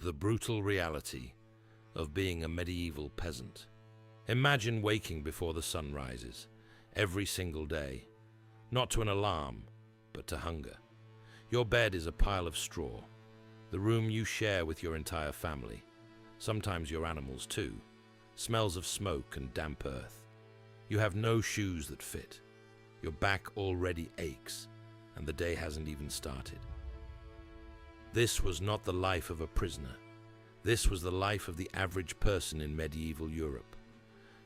The brutal reality of being a medieval peasant. Imagine waking before the sun rises, every single day, not to an alarm, but to hunger. Your bed is a pile of straw, the room you share with your entire family, sometimes your animals too, smells of smoke and damp earth. You have no shoes that fit. Your back already aches, and the day hasn't even started. This was not the life of a prisoner. This was the life of the average person in medieval Europe.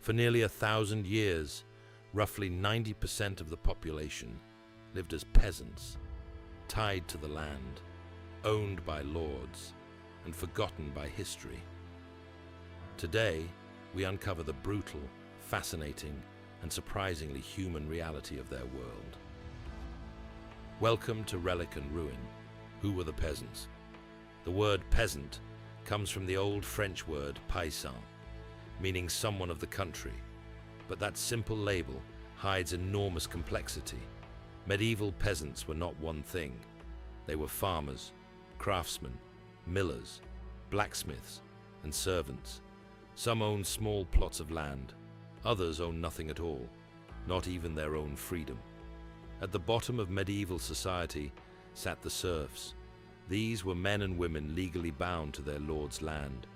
For nearly 1,000 years, roughly 90% of the population lived as peasants, tied to the land, owned by lords, and forgotten by history. Today, we uncover the brutal, fascinating, and surprisingly human reality of their world. Welcome to Relic and Ruin. Who were the peasants? The word peasant comes from the old French word paysan, meaning someone of the country, but that simple label hides enormous complexity. Medieval peasants were not one thing. They were farmers, craftsmen, millers, blacksmiths, and servants. Some owned small plots of land. Others owned nothing at all, not even their own freedom. At the bottom of medieval society sat the serfs. These were men and women legally bound to their lord's land.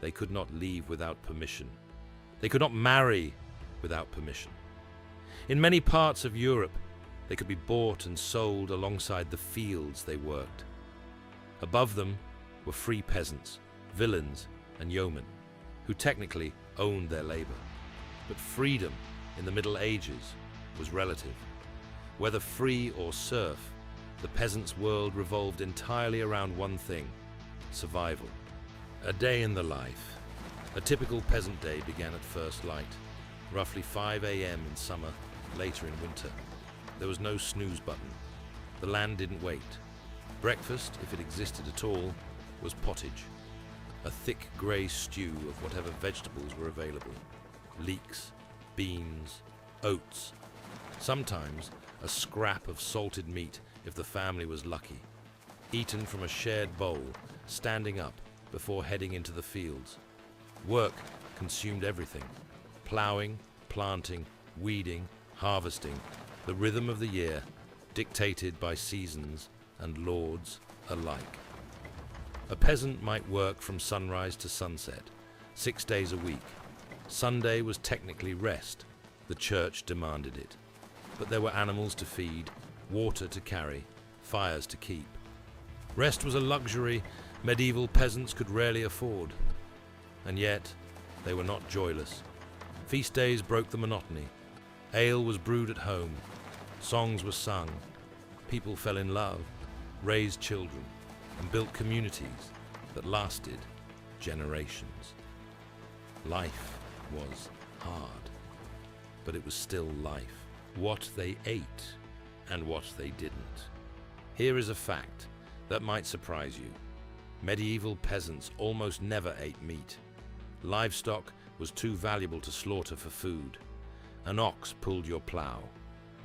They could not leave without permission. They could not marry without permission. In many parts of Europe, they could be bought and sold alongside the fields they worked. Above them were free peasants, villeins, and yeomen, who technically owned their labor. But freedom in the Middle Ages was relative. Whether free or serf, the peasant's world revolved entirely around one thing: survival. A day in the life. A typical peasant day began at first light, roughly 5 a.m. in summer, later in winter. There was no snooze button. The land didn't wait. Breakfast, if it existed at all, was pottage. A thick grey stew of whatever vegetables were available. Leeks, beans, oats. Sometimes a scrap of salted meat if the family was lucky. Eaten from a shared bowl, standing up before heading into the fields. Work consumed everything. Ploughing, planting, weeding, harvesting. The rhythm of the year, dictated by seasons and lords alike. A peasant might work from sunrise to sunset, 6 days a week. Sunday was technically rest. The church demanded it. But there were animals to feed, water to carry, fires to keep. Rest was a luxury medieval peasants could rarely afford. And yet, they were not joyless. Feast days broke the monotony. Ale was brewed at home. Songs were sung. People fell in love, raised children, and built communities that lasted generations. Life was hard, but it was still life. What they ate and what they didn't. Here is a fact that might surprise you. Medieval peasants almost never ate meat. Livestock was too valuable to slaughter for food. An ox pulled your plow.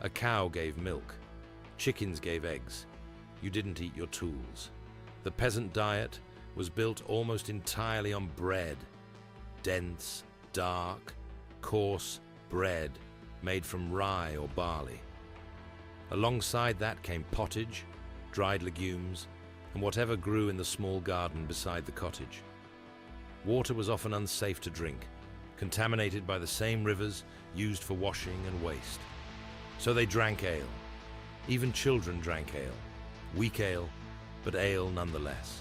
A cow gave milk. Chickens gave eggs. You didn't eat your tools. The peasant diet was built almost entirely on bread. Dense, dark, coarse bread made from rye or barley. Alongside that came pottage, dried legumes, and whatever grew in the small garden beside the cottage. Water was often unsafe to drink, contaminated by the same rivers used for washing and waste. So they drank ale. Even children drank ale. Weak ale, but ale nonetheless.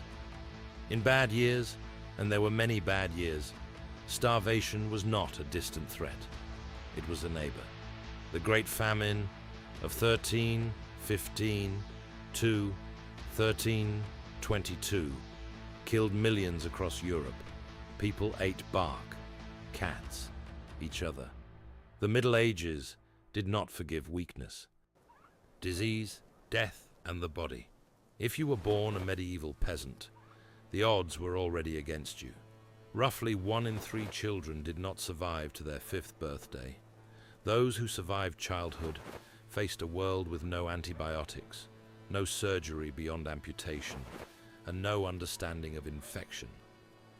In bad years, and there were many bad years, starvation was not a distant threat. It was a neighbor. The Great Famine of 1322 killed millions across Europe. People ate bark, cats, each other. The Middle Ages did not forgive weakness. Disease, death, and the body. If you were born a medieval peasant, the odds were already against you. Roughly 1 in 3 children did not survive to their 5th birthday. Those who survived childhood faced a world with no antibiotics, no surgery beyond amputation, and no understanding of infection.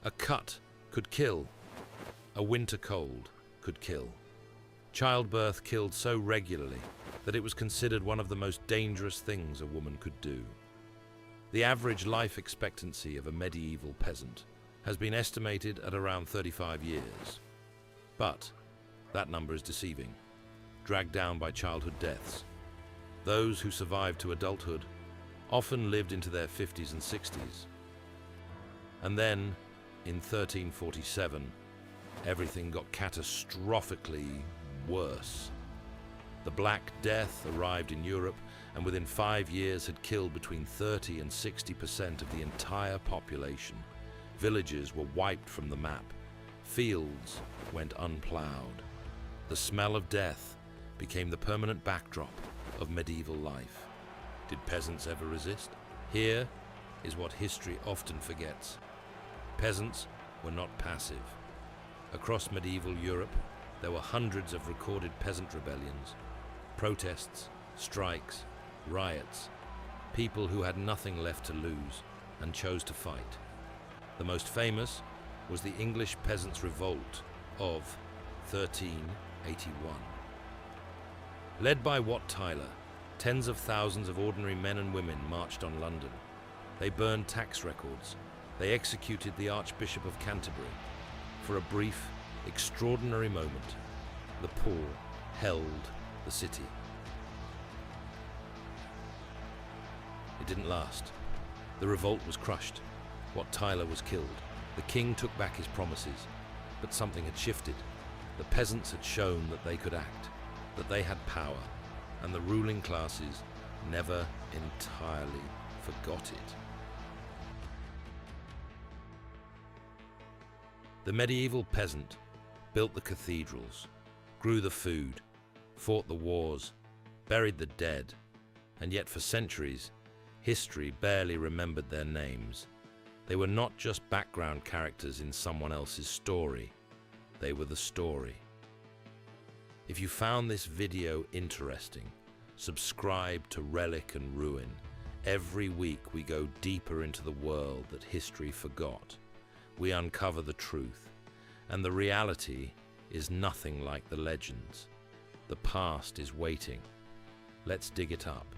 A cut could kill. A winter cold could kill. Childbirth killed so regularly that it was considered one of the most dangerous things a woman could do. The average life expectancy of a medieval peasant has been estimated at around 35 years. But that number is deceiving, dragged down by childhood deaths. Those who survived to adulthood often lived into their 50s and 60s. And then, in 1347, everything got catastrophically worse. The Black Death arrived in Europe and within 5 years had killed between 30 and 60% of the entire population. Villages were wiped from the map. Fields went unplowed. The smell of death became the permanent backdrop of medieval life. Did peasants ever resist? Here is what history often forgets. Peasants were not passive. Across medieval Europe, there were hundreds of recorded peasant rebellions, protests, strikes, riots, people who had nothing left to lose and chose to fight. The most famous was the English Peasants' Revolt of 1381. Led by Wat Tyler, tens of thousands of ordinary men and women marched on London. They burned tax records. They executed the Archbishop of Canterbury. For a brief, extraordinary moment, the poor held the city. It didn't last. The revolt was crushed. Wat Tyler was killed. The king took back his promises, but something had shifted. The peasants had shown that they could act, that they had power, and the ruling classes never entirely forgot it. The medieval peasant built the cathedrals, grew the food, fought the wars, buried the dead, and yet for centuries, history barely remembered their names. They were not just background characters in someone else's story, they were the story. If you found this video interesting, subscribe to Relic and Ruin. Every week we go deeper into the world that history forgot. We uncover the truth, and the reality is nothing like the legends. The past is waiting. Let's dig it up.